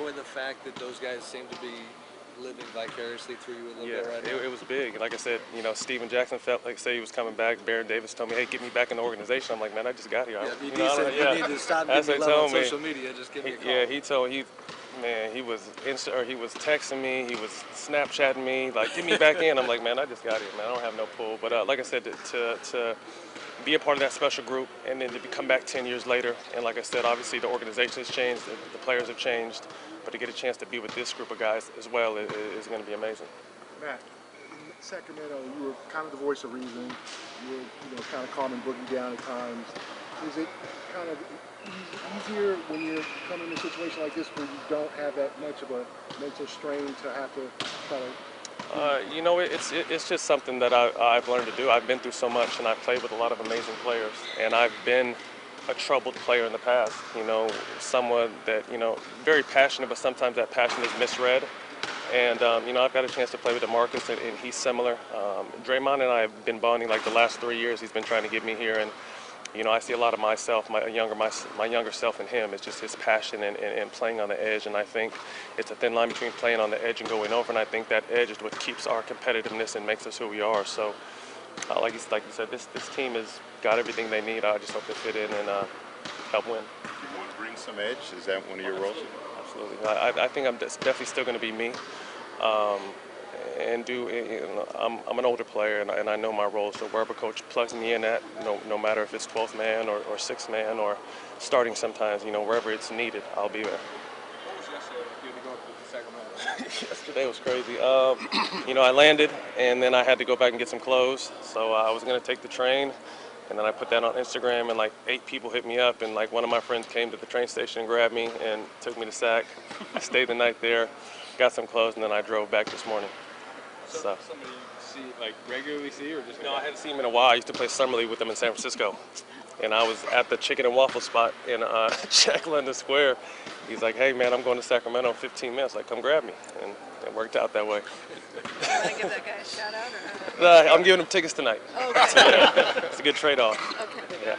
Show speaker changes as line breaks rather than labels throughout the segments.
enjoy the fact that those guys seem to be living vicariously through you a little bit right now?
It was big. Like I said, Steven Jackson felt like say he was coming back. Baron Davis told me, "Hey, get me back in the organization." I'm like, "Man, I just got here."
Yeah, BD said you need to stop giving me love on social media. Just give me a call.
Yeah, he was he was texting me, he was Snapchatting me, like, "Get me back in." I'm like, "Man, I just got here, man. I don't have no pull." But like I said, to be a part of that special group and then to come back 10 years later, and like I said, obviously the organization has changed, the players have changed, but to get a chance to be with this group of guys as well is going to be amazing.
Matt, in Sacramento, you were kind of the voice of reason. You were, kind of calming Boogie down at times. Is it kind of easier when you're coming in a situation like this where you don't have that much of a mental strain to have to try to?
It's just something that I've learned to do. I've been through so much, and I've played with a lot of amazing players, and I've been a troubled player in the past. Someone that very passionate, but sometimes that passion is misread. And I've got a chance to play with DeMarcus, and he's similar. Draymond and I have been bonding like the last 3 years. He's been trying to get me here, and I see a lot of myself, my younger self in him. It's just his passion and playing on the edge. And I think it's a thin line between playing on the edge and going over. And I think that edge is what keeps our competitiveness and makes us who we are. So, like you said, this team has got everything they need. I just hope they fit in and help win.
You want to bring some edge? Is that one of your roles?
Absolutely. I think I'm definitely still going to be me. I'm an older player, and I know my role. So wherever coach plugs me in at, no matter if it's 12th man or 6th man or starting sometimes, wherever it's needed, I'll be there.
What was yesterday like to go up to Sacramento?
Yesterday was crazy. I landed, and then I had to go back and get some clothes. So I was going to take the train, and then I put that on Instagram, and like 8 people hit me up, and like one of my friends came to the train station and grabbed me and took me to Sac. I stayed the night there, got some clothes, and then I drove back this morning. So
somebody you regularly see, or just?
No, I hadn't seen him in a while. I used to play summer league with him in San Francisco, and I was at the chicken and waffle spot in Jack London Square. He's like, "Hey man, I'm going to Sacramento in 15 minutes. Like, come grab me," and it worked out that way.
You want to give that guy a shout out, or?
I'm giving him tickets tonight.
Okay.
It's a good trade-off.
Okay.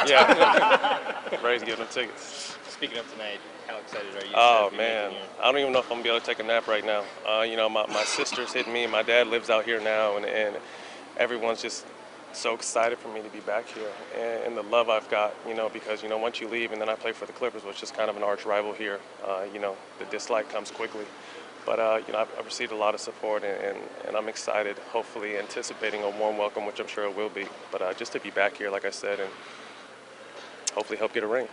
Yeah. Ray's giving him tickets.
Speaking of tonight, how excited are you?
Oh man, I don't even know if I'm gonna be able to take a nap right now. My sister's hitting me, and my dad lives out here now, and everyone's just so excited for me to be back here, and the love I've got, because once you leave, and then I play for the Clippers, which is kind of an arch rival here. The dislike comes quickly, but I've received a lot of support, and I'm excited, hopefully anticipating a warm welcome, which I'm sure it will be. But just to be back here, like I said, and hopefully help get a ring.